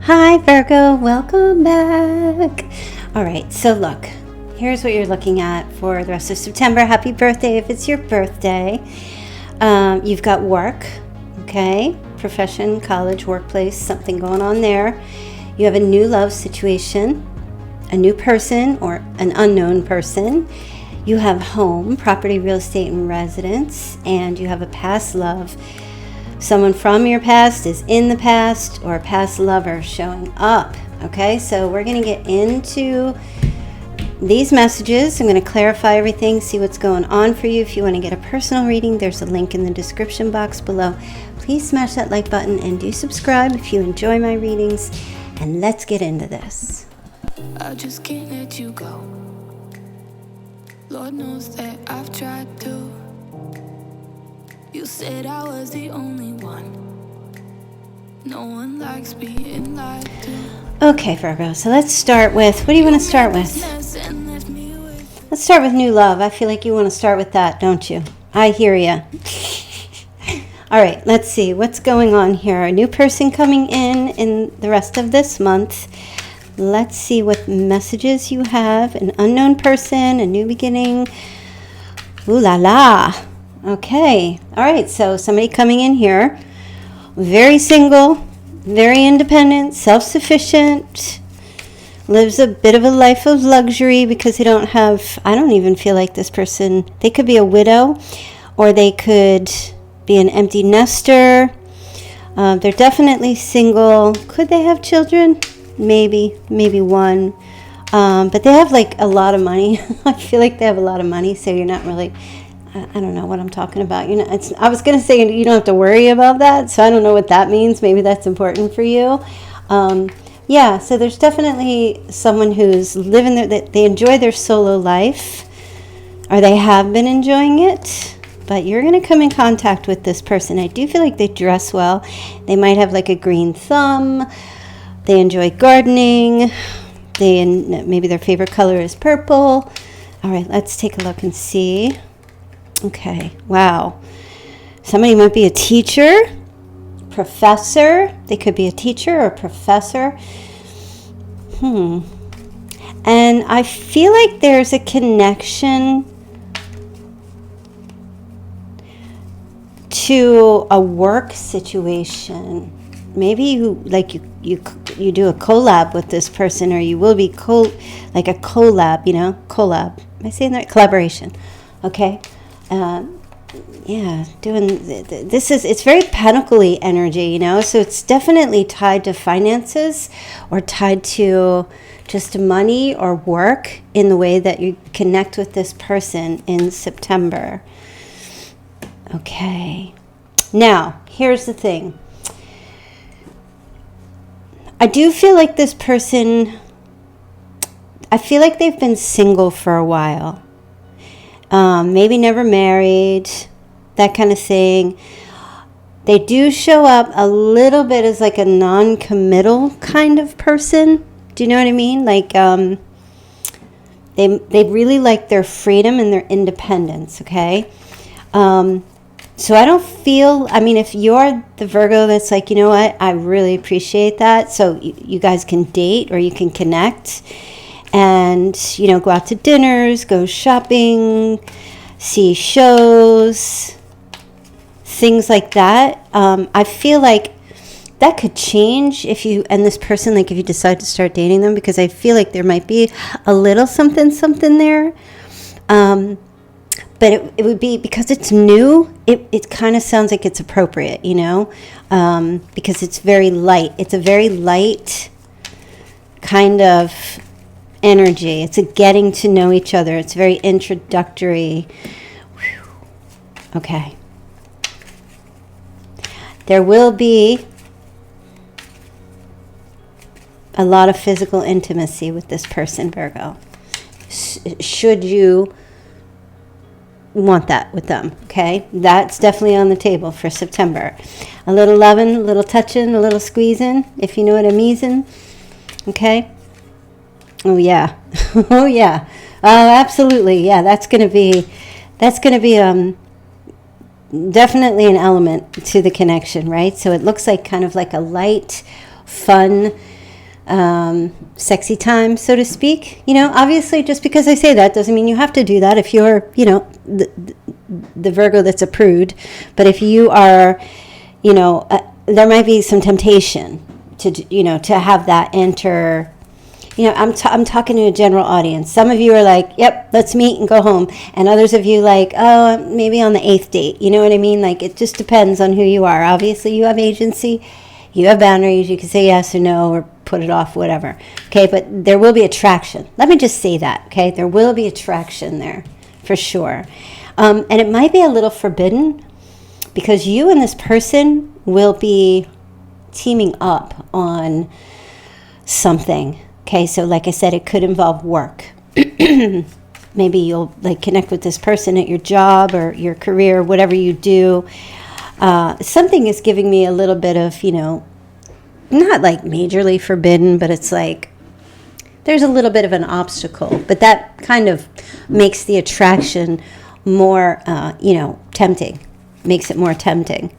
Hi Virgo, welcome back. All right, so look, here's what you're looking at for the rest of September. Happy birthday if it's your birthday. You've got work, okay? Profession, college, workplace, something going on there. You have a new love situation, a new person or an unknown person. You have home, property, real estate, and residence, and you have a past love. Someone from your past is in the past, or a past lover showing up. Okay, so we're going to get into these messages. I'm going to clarify everything, see what's going on for you. If you want to get a personal reading, there's a link in the description box below. Please smash that like button and do subscribe if you enjoy my readings. And let's get into this. I just can't let you go. Lord knows that I've tried to. You said I was the only one. No one likes being lied to. Okay, Virgo, so let's start with, what do you want to start with? Let's start with new love. I feel like you want to start with that, don't you? I hear you. All right, let's see what's going on here. A new person coming in the rest of this month. Let's see what messages you have. An unknown person, a new beginning. Ooh la la. Okay, all right, so somebody coming in here, very single, very independent, self-sufficient, lives a bit of a life of luxury because they don't have, I don't even feel like this person, they could be a widow or they could be an empty nester. They're definitely single. Could they have children? Maybe one. But they have like a lot of money. I feel like they have a lot of money, so you're not really, I don't know what I'm talking about. I was going to say you don't have to worry about that, so I don't know what that means. Maybe that's important for you. Yeah, so there's definitely someone who's living that they enjoy their solo life, or they have been enjoying it, but you're going to come in contact with this person. I do feel like they dress well. They might have like a green thumb. They enjoy gardening. Maybe their favorite color is purple. All right, let's take a look and see. Okay, wow. Somebody might be a teacher, professor. They could be a teacher or a professor. And I feel like there's a connection to a work situation. Maybe you do a collab with this person, or you will be like a collab, collab. Am I saying that? Collaboration. Okay. It's very pentacly energy, so it's definitely tied to finances or tied to just money or work in the way that you connect with this person in September. Okay. Now, here's the thing. I do feel like this person, I feel like they've been single for a while. Maybe never married, that kind of thing. They do show up a little bit as like a non-committal kind of person. Do you know what I mean? Like they really like their freedom and their independence, okay? So I don't feel, if you're the Virgo that's like, you know what, I really appreciate that. So you guys can date or you can connect. And, go out to dinners, go shopping, see shows, things like that. I feel like that could change if you and this person, like if you decide to start dating them, because I feel like there might be a little something there. But it would be, because it's new, it kind of sounds like it's appropriate, because it's very light. It's a very light kind of energy. It's a getting to know each other. It's very introductory. Whew. Okay. There will be a lot of physical intimacy with this person, Virgo. Should you want that with them, okay? That's definitely on the table for September. A little loving, a little touching, a little squeezing, if you know what I mean. Okay? Oh yeah. Oh yeah. Oh, absolutely. Yeah, that's going to be definitely an element to the connection, right? So it looks like kind of like a light, fun sexy time, so to speak. Obviously, just because I say that doesn't mean you have to do that if you're, the Virgo that's a prude. But if you are, there might be some temptation to have that enter. I'm talking to a general audience. Some of you are like, yep, let's meet and go home. And others of you like, oh, maybe on the 8th date. You know what I mean? Like, it just depends on who you are. Obviously, you have agency. You have boundaries. You can say yes or no or put it off, whatever. Okay, but there will be attraction. Let me just say that, okay? There will be attraction there, for sure. And it might be a little forbidden because you and this person will be teaming up on something. Okay, so like I said, it could involve work. Maybe you'll connect with this person at your job or your career, whatever you do. Something is giving me a little bit of, not like majorly forbidden, but it's like there's a little bit of an obstacle. But that kind of makes the attraction more, tempting. Makes it more tempting.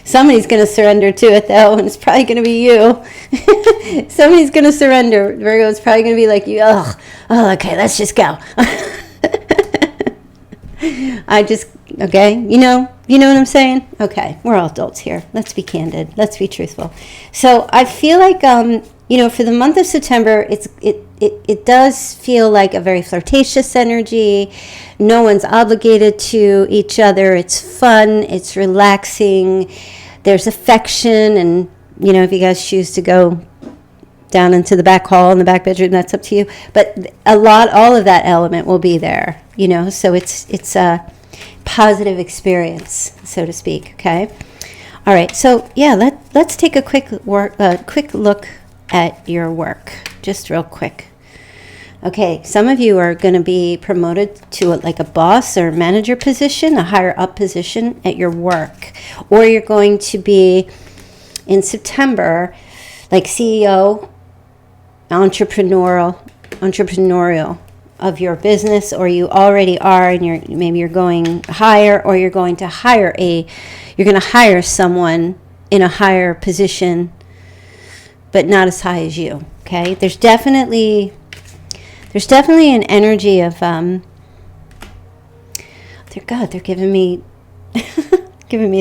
Somebody's going to surrender to it, though, and it's probably going to be you. Somebody's going to surrender. Virgo, it's probably going to be like you. Oh, okay, let's just go. Okay, you know what I'm saying? Okay, we're all adults here. Let's be candid. Let's be truthful. So I feel like, for the month of September, it does feel like a very flirtatious energy. No one's obligated to each other. It's fun. It's relaxing. There's affection. And, if you guys choose to go down into the back hall in the back bedroom, that's up to you. But all of that element will be there, so it's a positive experience, so to speak. Okay. All right. So yeah, let's take a quick look at your work, just real quick. Okay, some of you are going to be promoted to a boss or manager position, a higher up position at your work. Or you're going to be, in September, like CEO, entrepreneurial of your business, or you already are, and maybe you're going higher, or you're going to hire someone in a higher position, but not as high as you. Okay, there's definitely an energy of they're giving me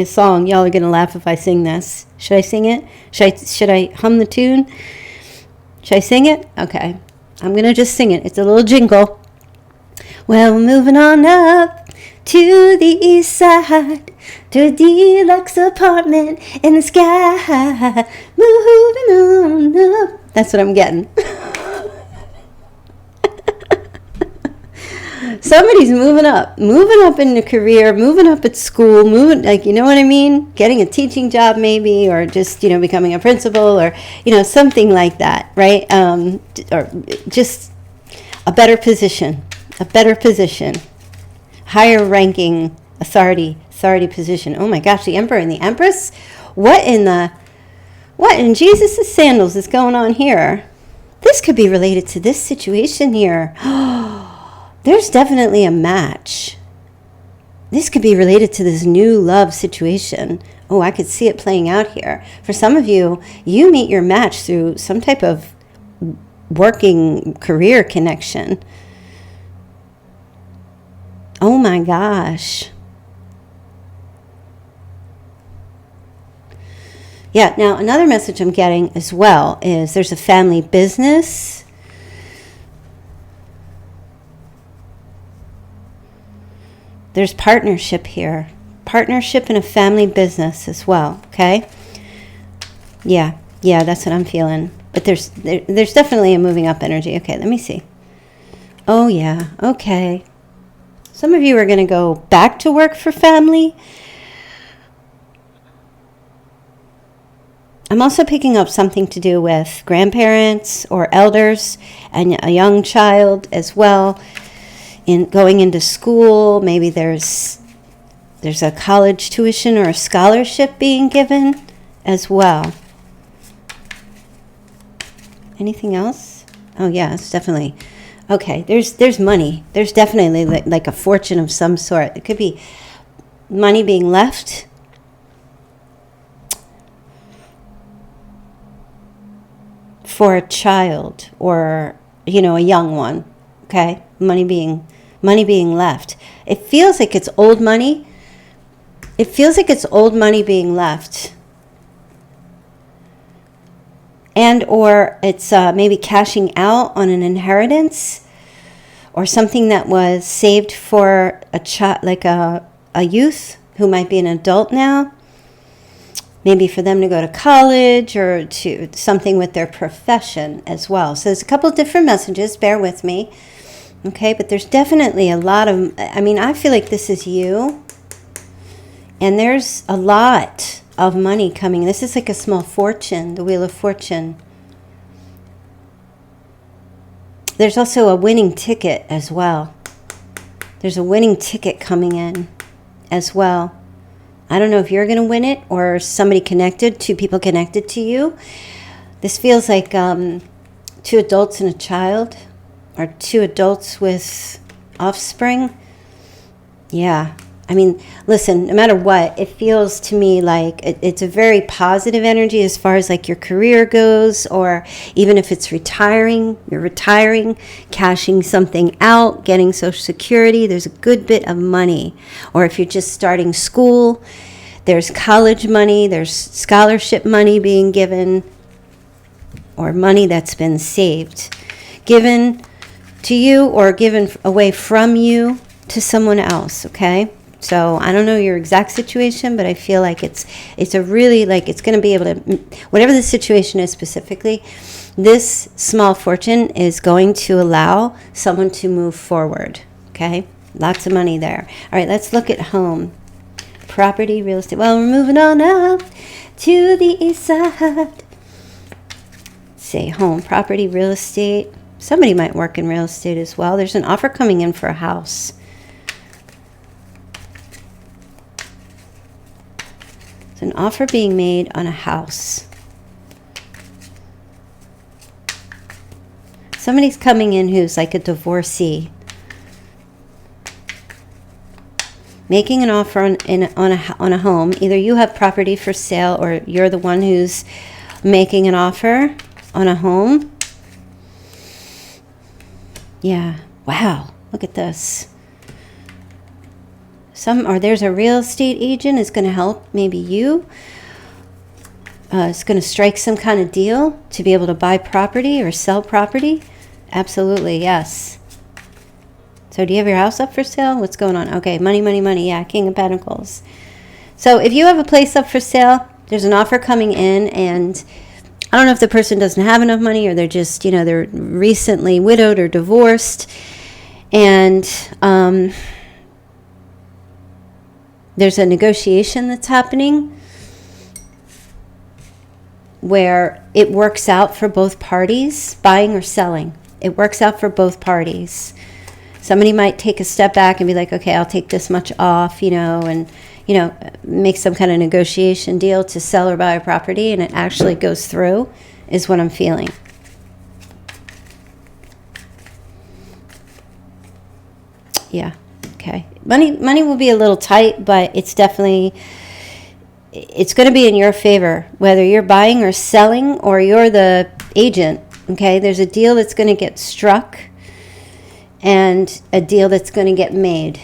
a song. Y'all are gonna laugh if I sing this. Should I sing it? Should I hum the tune? Should I sing it? Okay, I'm gonna just sing it. It's a little jingle. Well, moving on up to the east side, to a deluxe apartment in the sky. Moving on up. That's what I'm getting. Somebody's moving up in the career, moving up at school, you know what I mean? Getting a teaching job maybe, or just, becoming a principal, or, something like that, right? Or just a better position, higher ranking authority position. Oh my gosh, the Emperor and the Empress? What in Jesus' sandals is going on here? This could be related to this situation here. There's definitely a match. This could be related to this new love situation. Oh, I could see it playing out here. For some of you, you meet your match through some type of working career connection. Oh my gosh. Yeah, now another message I'm getting as well is there's a family business. There's partnership here. Partnership in a family business as well, okay? Yeah, that's what I'm feeling. But there's definitely a moving up energy. Okay, let me see. Oh, yeah, okay. Some of you are going to go back to work for family. I'm also picking up something to do with grandparents or elders and a young child as well. In going into school, maybe there's a college tuition or a scholarship being given as well. Anything else? Oh yeah, it's definitely okay. There's money. There's definitely like a fortune of some sort. It could be money being left for a child or, you know, a young one. Okay? Money being left. It feels like it's old money. It feels like it's old money being left. And or it's maybe cashing out on an inheritance or something that was saved for a child, like a youth who might be an adult now. Maybe for them to go to college or to something with their profession as well. So there's a couple of different messages. Bear with me. Okay, but there's definitely a lot of, I mean, I feel like this is you. And there's a lot of money coming. This is like a small fortune, the Wheel of Fortune. There's also a winning ticket as well. There's a winning ticket coming in as well. I don't know if you're going to win it or somebody connected, two people connected to you. This feels like 2 adults and a child, or 2 adults with offspring. Yeah. I mean, listen, no matter what, it feels to me like it's a very positive energy as far as like your career goes, or even if it's retiring, you're retiring, cashing something out, getting Social Security, there's a good bit of money. Or if you're just starting school, there's college money, there's scholarship money being given, or money that's been saved, given to you or given away from you to someone else, okay? So I don't know your exact situation, but I feel like it's a really, like, it's going to be able to, whatever the situation is specifically, this small fortune is going to allow someone to move forward, okay? Lots of money there. All right, let's look at home. Property, real estate. Well, we're moving on up to the east side. Say home, property, real estate. Somebody might work in real estate as well. There's an offer coming in for a house. An offer being made on a house. Somebody's coming in who's like a divorcee, making an offer on a home. Either you have property for sale or you're the one who's making an offer on a home. Yeah. Wow. Look at this. There's a real estate agent is going to help maybe you. It's going to strike some kind of deal to be able to buy property or sell property. Absolutely, yes. So do you have your house up for sale? What's going on? Okay, money, money, money. Yeah, King of Pentacles. So if you have a place up for sale, there's an offer coming in, and I don't know if the person doesn't have enough money or they're just, they're recently widowed or divorced. And there's a negotiation that's happening where it works out for both parties, buying or selling. It works out for both parties. Somebody might take a step back and be like, okay, I'll take this much off, and, make some kind of negotiation deal to sell or buy a property, and it actually goes through, is what I'm feeling. Yeah. Okay. Money will be a little tight, but it's going to be in your favor, whether you're buying or selling or you're the agent. Okay. There's a deal that's going to get struck and a deal that's going to get made.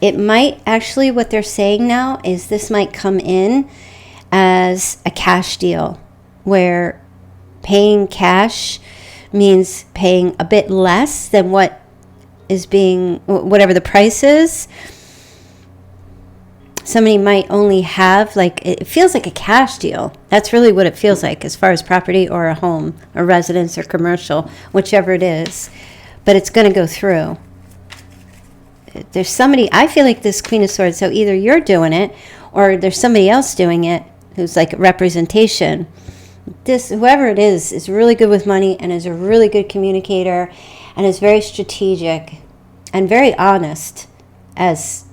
It might actually, what they're saying now is this might come in as a cash deal where paying cash means paying a bit less than what is whatever the price is. Somebody might only have, it feels like a cash deal. That's really what it feels like as far as property or a home, a residence or commercial, whichever it is. But it's going to go through. There's somebody, I feel like this Queen of Swords, so either you're doing it or there's somebody else doing it who's like a representation. Whoever it is really good with money and is a really good communicator and is very strategic and very honest as,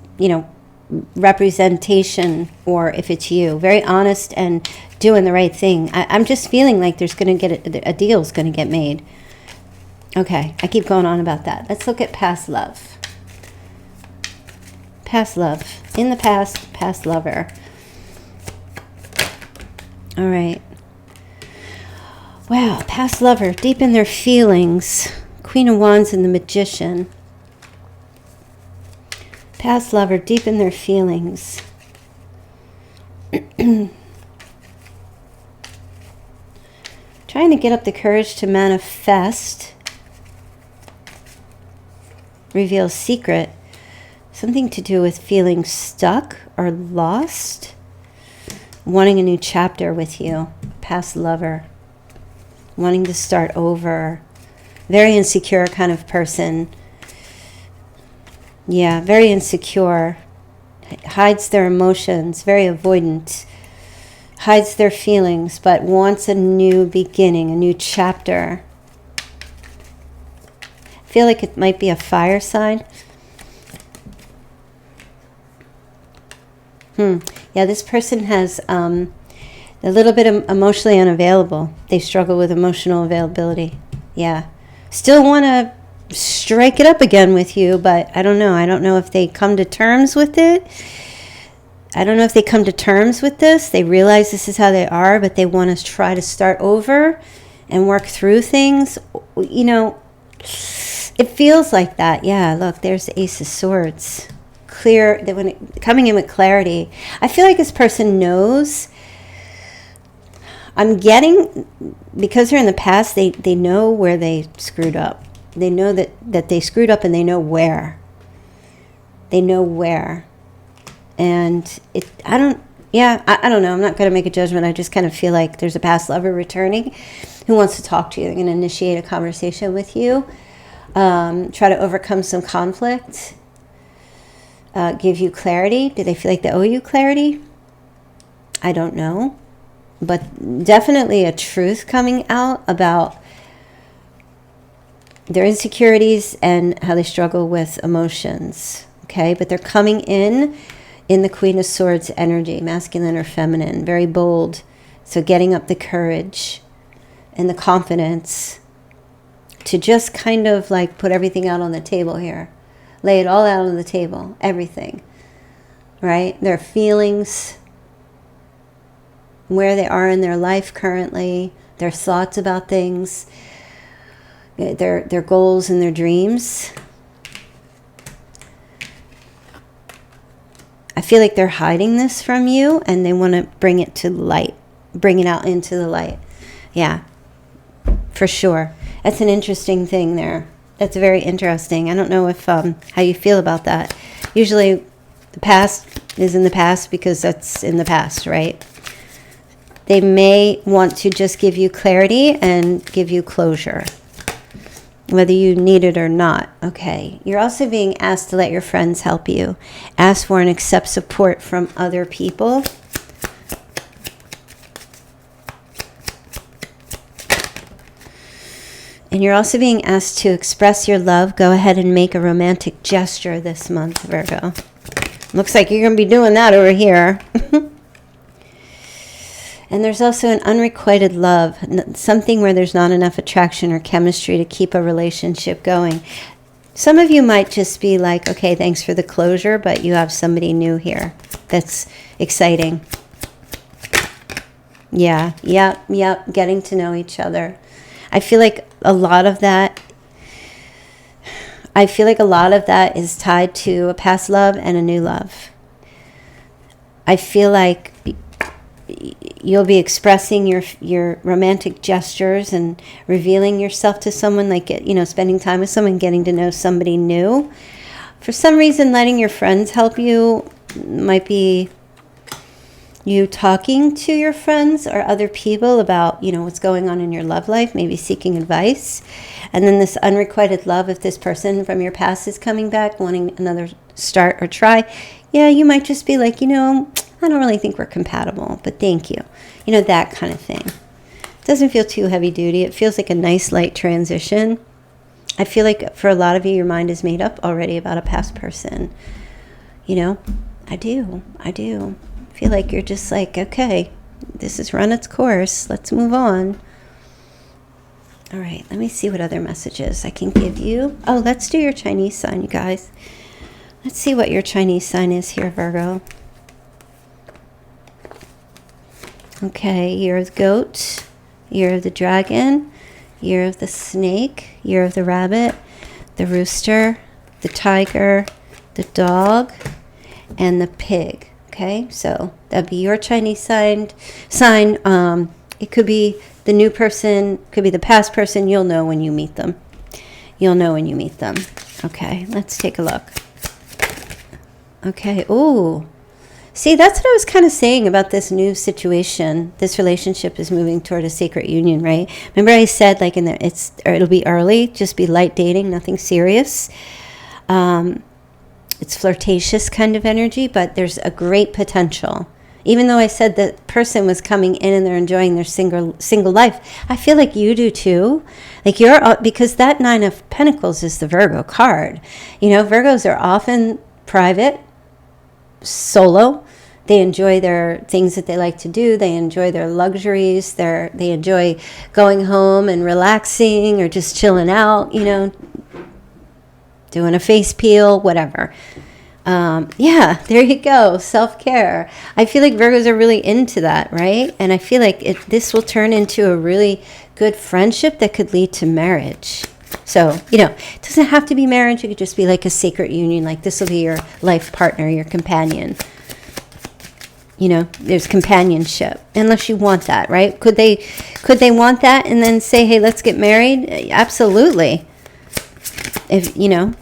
representation, or if it's you, very honest and doing the right thing. I'm just feeling like there's going to get a deal's going to get made. Okay, I keep going on about that. Let's look at past love. Past love. In the past lover. All right. Wow, past lover, deep in their feelings. Queen of Wands and the Magician. Past lover, deep in their feelings. Trying to get up the courage to manifest. Reveal secret. Something to do with feeling stuck or lost. Wanting a new chapter with you. Past lover. Wanting to start over. Very insecure kind of person. Yeah, very insecure. Hides their emotions. Very avoidant. Hides their feelings, but wants a new beginning, a new chapter. I feel like it might be a fire sign. Yeah, this person has a little bit of emotionally unavailable. They struggle with emotional availability. Yeah. Still want to strike it up again with you, but I don't know. I don't know if they come to terms with it. I don't know if they come to terms with this. They realize this is how they are, but they want to try to start over and work through things. You know, it feels like that. Yeah, look, there's the Ace of Swords. Clear, that when coming in with clarity. I feel like this person knows. I'm getting, because they're in the past, they know where they screwed up. They know that they screwed up, and they know where. They know where. And I don't know. I'm not going to make a judgment. I just kind of feel like there's a past lover returning who wants to talk to you. They're going to initiate a conversation with you. Try to overcome some conflict. Give you clarity. Do they feel like they owe you clarity? I don't know. But definitely a truth coming out about their insecurities and how they struggle with emotions. Okay, but they're coming in the Queen of Swords energy, masculine or feminine, very bold. So getting up the courage and the confidence to just kind of like put everything out on the table here. Lay it all out on the table, everything, right? Their feelings, where they are in their life currently, their thoughts about things, their goals and their dreams. I feel like they're hiding this from you, and they want to bring it to light, bring it out into the light. Yeah, for sure. That's an interesting thing there. That's very interesting. I don't know if how you feel about that. Usually the past is in the past because that's in the past, right? They may want to just give you clarity and give you closure, whether you need it or not. Okay. You're also being asked to let your friends help you. Ask for and accept support from other people. And you're also being asked to express your love. Go ahead and make a romantic gesture this month, Virgo. Looks like you're going to be doing that over here. And there's also an unrequited love, something where there's not enough attraction or chemistry to keep a relationship going. Some of you might just be like, okay, thanks for the closure, but you have somebody new here. That's exciting. Yeah, getting to know each other. I feel like a lot of that is tied to a past love and a new love. I feel like you'll be expressing your romantic gestures and revealing yourself to someone, like, spending time with someone, getting to know somebody new. For some reason, letting your friends help you might be you talking to your friends or other people about, what's going on in your love life, maybe seeking advice. And then this unrequited love, if this person from your past is coming back, wanting another start or try, yeah, you might just be like, I don't really think we're compatible, but thank you. That kind of thing. It doesn't feel too heavy duty. It feels like a nice light transition. I feel like for a lot of you, your mind is made up already about a past person. I do. I feel like you're just like, okay, this has run its course. Let's move on. All right, let me see what other messages I can give you. Oh, let's do your Chinese sign, you guys. Let's see what your Chinese sign is here, Virgo. Okay, year of the goat, year of the dragon, year of the snake, year of the rabbit, the rooster, the tiger, the dog, and the pig. Okay, so that'd be your Chinese sign. It could be the new person, could be the past person. You'll know when you meet them. You'll know when you meet them. Okay, let's take a look. Okay, ooh. See, that's what I was kind of saying about this new situation. This relationship is moving toward a sacred union, right? Remember I said, like, it'll be early, just be light dating, nothing serious. It's flirtatious kind of energy, but there's a great potential. Even though I said that person was coming in and they're enjoying their single life, I feel like you do too. Like because that 9 of Pentacles is the Virgo card. You know, Virgos are often private, solo. They enjoy their things that they like to do. They enjoy their luxuries. They enjoy going home and relaxing or just chilling out, you know, doing a face peel, whatever. Yeah, there you go. Self-care. I feel like Virgos are really into that, right? And I feel like this will turn into a really good friendship that could lead to marriage. So, you know, it doesn't have to be marriage. It could just be like a sacred union. Like this will be your life partner, your companion. You know, there's companionship, unless you want that, right? Could they want that and then say, hey, let's get married? Absolutely. If, you know,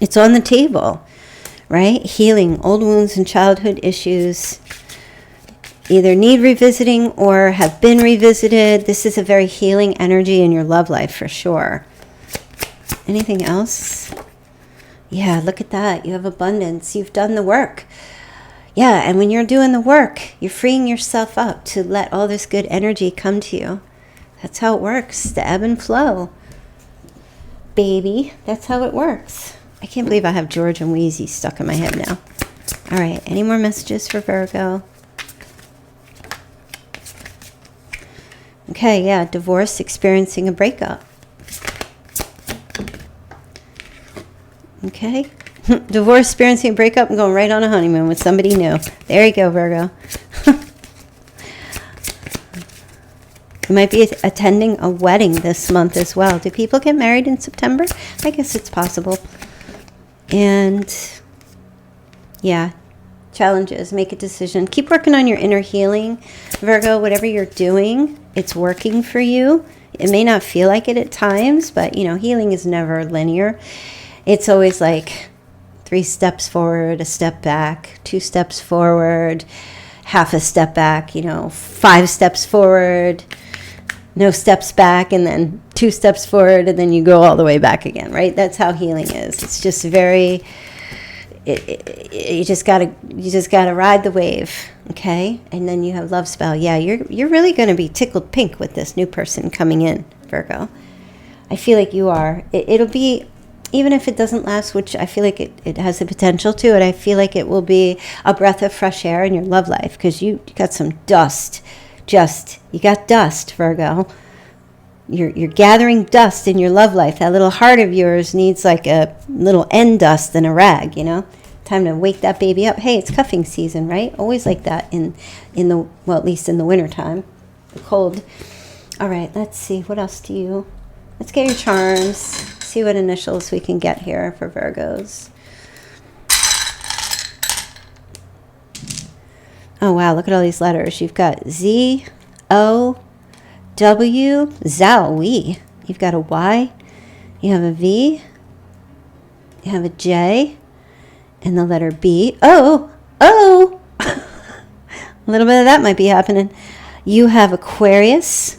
it's on the table, right? Healing old wounds and childhood issues either need revisiting or have been revisited. This is a very healing energy in your love life for sure. Anything else? Yeah, look at that. You have abundance. You've done the work. Yeah, and when you're doing the work, you're freeing yourself up to let all this good energy come to you. That's how it works, the ebb and flow. Baby, that's how it works. I can't believe I have George and Wheezy stuck in my head now. All right, any more messages for Virgo? Okay, yeah, divorce, experiencing a breakup. Okay. Divorce, experiencing a breakup, and going right on a honeymoon with somebody new. There you go, Virgo. You might be attending a wedding this month as well. Do people get married in September? I guess it's possible. And yeah, challenges. Make a decision. Keep working on your inner healing, Virgo. Whatever you're doing, it's working for you. It may not feel like it at times, but you know, healing is never linear. It's always like 3 steps forward, a step back, 2 steps forward, half a step back, you know, 5 steps forward, no steps back, and then 2 steps forward, and then you go all the way back again, right? That's how healing is. It's just very, you just gotta ride the wave, okay? And then you have love spell. Yeah, you're really going to be tickled pink with this new person coming in, Virgo. I feel like you are. It'll be, even if it doesn't last, which I feel like it has the potential to, and I feel like it will be a breath of fresh air in your love life, because you got some dust. You got dust, Virgo. You're gathering dust in your love life. That little heart of yours needs like a little end dust and a rag, you know? Time to wake that baby up. Hey, it's cuffing season, right? Always like that in the, well, at least in the wintertime, the cold. All right, let's see. What else do you... Let's get your charms. See what initials we can get here for Virgos. Oh, wow. Look at all these letters. You've got Z, O, W, Zowie. You've got a Y. You have a V. You have a J. And the letter B. Oh. A little bit of that might be happening. You have Aquarius.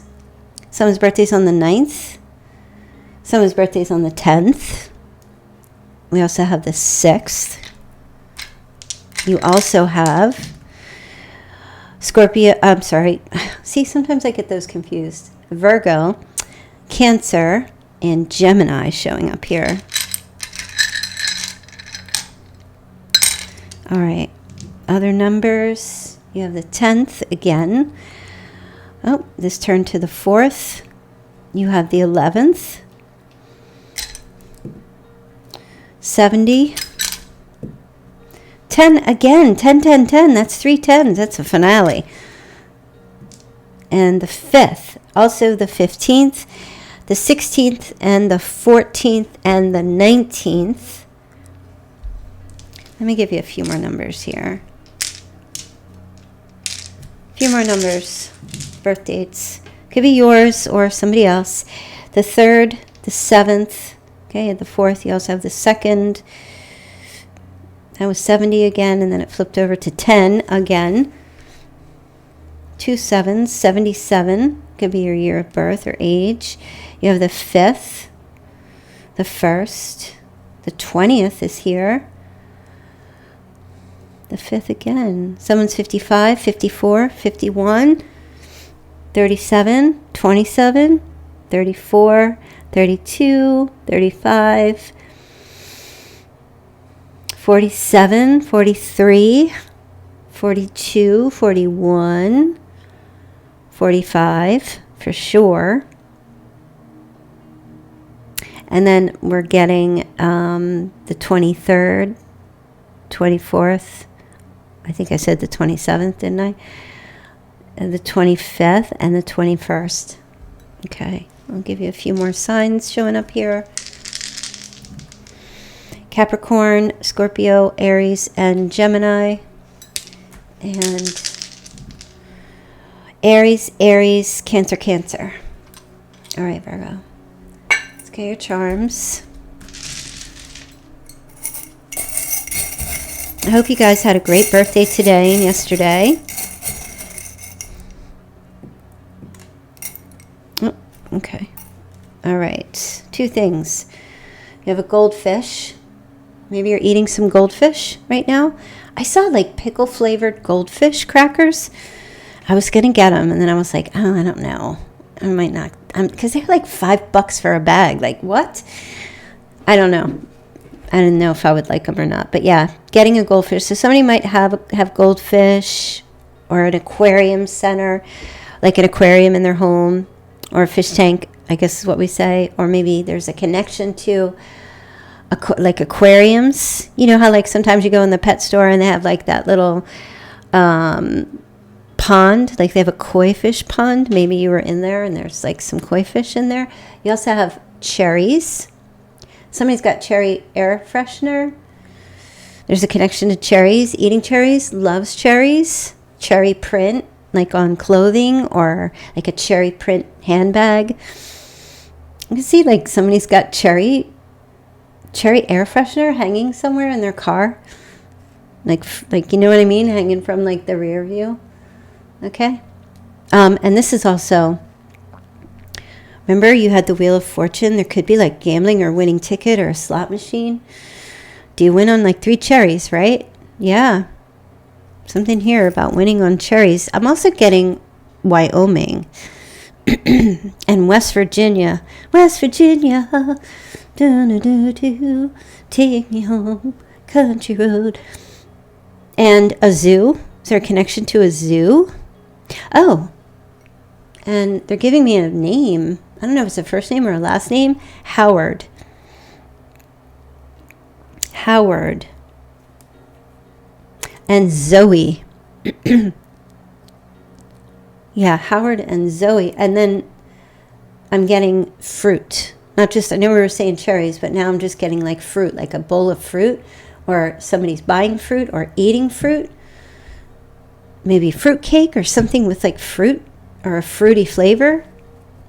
Someone's birthday's on the 9th. Someone's birthday's on the 10th. We also have the 6th. You also have Scorpio. I'm sorry. See, sometimes I get those confused. Virgo, Cancer, and Gemini showing up here. All right. Other numbers. You have the 10th again. Oh, this turned to the 4th. You have the 11th. 70. 10 again. 10, 10, 10. That's 3 10s. That's a finale. and the 5th. Also the 15th, the 16th, and the 14th, and the 19th. Let me give you a few more numbers here. A few more numbers, birth dates. Could be yours or somebody else. The 3rd, the 7th, okay, and the 4th. You also have the 2nd. That was 70 again, and then it flipped over to 10 again. 2 7s, 77. Could be your year of birth or age. You have the 5th, the 1st, the 20th is here. The 5th again. Someone's 55, 54, 51, 37, 27, 34, 32, 35, 47, 43, 42, 41, 45 for sure. And then we're getting the 23rd, 24th. I think I said the 27th, didn't I? And the 25th and the 21st. Okay, I'll give you a few more signs showing up here. Capricorn, Scorpio, Aries, and Gemini. And Aries, Cancer, Cancer. All right, Virgo. Let's get your charms. I hope you guys had a great birthday today and yesterday. Oh, okay. All right. 2 things. You have a goldfish. Maybe you're eating some goldfish right now. I saw like pickle flavored goldfish crackers. I was going to get them, and then I was like, oh, I don't know. I might not. Because they're like $5 for a bag. Like, what? I don't know. I didn't know if I would like them or not. But yeah, getting a goldfish. So somebody might have goldfish or an aquarium center, like an aquarium in their home, or a fish tank, I guess is what we say. Or maybe there's a connection to like aquariums. You know how like sometimes you go in the pet store and they have like that little pond, like they have a koi fish pond. Maybe you were in there and there's like some koi fish in there. You also have cherries. Somebody's got cherry air freshener. There's a connection to cherries. Eating cherries, loves cherries. Cherry print, like on clothing, or like a cherry print handbag. You can see like somebody's got cherry air freshener hanging somewhere in their car. Like you know what I mean? Hanging from like the rear view. Okay. And this is also, remember you had the Wheel of Fortune? There could be like gambling or winning ticket or a slot machine. Do you win on like 3 cherries, right? Yeah. Something here about winning on cherries. I'm also getting Wyoming and West Virginia. West Virginia, do-do-do-do, take me home, country road. And a zoo. Is there a connection to a zoo? Oh, and they're giving me a name. I don't know if it's a first name or a last name. Howard. And Zoe. Yeah, Howard and Zoe. And then I'm getting fruit. Not just, I know we were saying cherries, but now I'm just getting like fruit, like a bowl of fruit, or somebody's buying fruit or eating fruit. Maybe fruit cake or something with like fruit or a fruity flavor.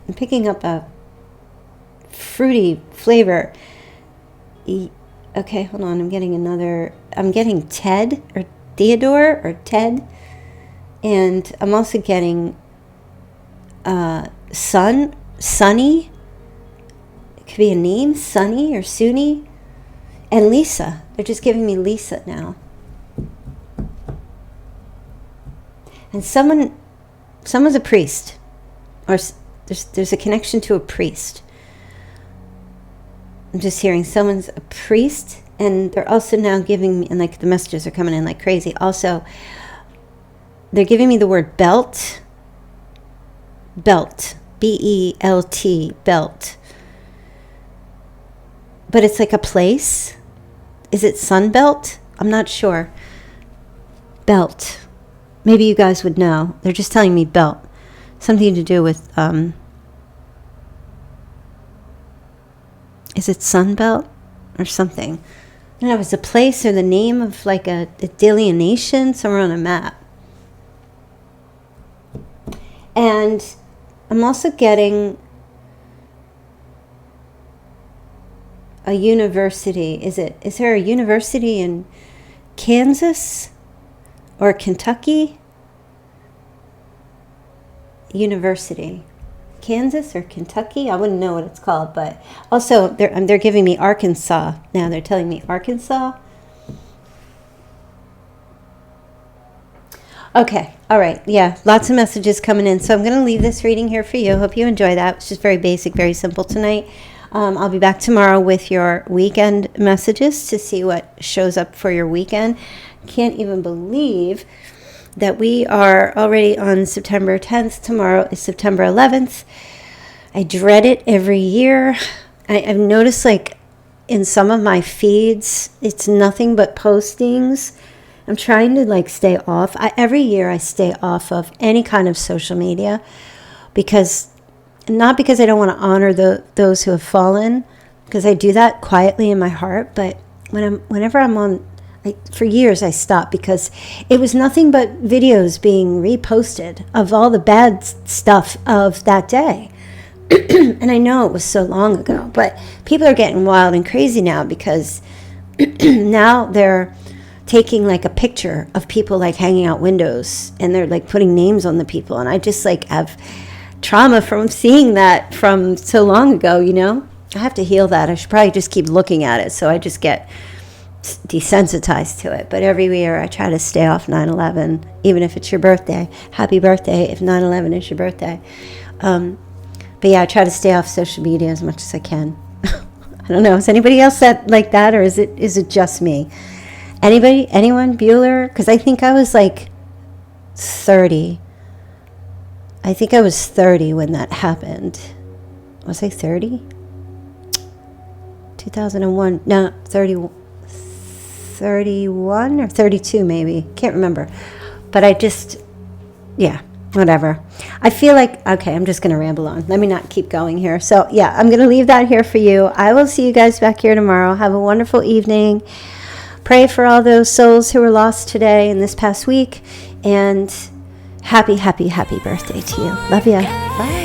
I'm picking up a fruity flavor. Okay, hold on. I'm getting Ted or Theodore or Ted. And I'm also getting Sunny. It could be a name, Sunny or Suni. And Lisa. They're just giving me Lisa now. And someone's a priest, or there's a connection to a priest. I'm just hearing someone's a priest, and they're also now giving me, and like the messages are coming in like crazy. Also, they're giving me the word belt, B-E-L-T, belt. But it's like a place. Is it Sunbelt? I'm not sure. Belt. Maybe you guys would know. They're just telling me belt. something to do with, is it Sunbelt or something? I don't know, it was a place or the name of like a delineation somewhere on a map. And I'm also getting a university. Is there a university in Kansas or Kentucky? University. Kansas or Kentucky? I wouldn't know what it's called, but also they're giving me Arkansas. Now they're telling me Arkansas. Okay, all right, yeah, lots of messages coming in. So I'm going to leave this reading here for you. Hope you enjoy that. It's just very basic, very simple tonight. I'll be back tomorrow with your weekend messages to see what shows up for your weekend. Can't even believe that we are already on September 10th. Tomorrow is September 11th. I dread it every year. I've noticed like in some of my feeds, it's nothing but postings. I'm trying to like stay off. Every year I stay off of any kind of social media not because I don't want to honor those who have fallen, because I do that quietly in my heart. But whenever I'm on, for years I stopped because it was nothing but videos being reposted of all the bad stuff of that day. And I know it was so long ago, but people are getting wild and crazy now because now they're taking like a picture of people like hanging out windows and they're like putting names on the people. And I just like have trauma from seeing that from so long ago, you know? I have to heal that. I should probably just keep looking at it so I just get desensitized to it. But every year I try to stay off 9/11, even if it's your birthday. Happy birthday if 9/11 is your birthday. But yeah, I try to stay off social media as much as I can. I don't know. Is anybody else like that, or is it just me? Anyone? Bueller? Because I think I was like 30. I think I was 30 when that happened. Was I 30? 2001. No, 31 or 32 maybe. Can't remember. But yeah, whatever. I feel like, okay, I'm just going to ramble on. Let me not keep going here. So yeah, I'm going to leave that here for you. I will see you guys back here tomorrow. Have a wonderful evening. Pray for all those souls who were lost today and this past week. And happy, happy, happy birthday to you. Love ya. Bye.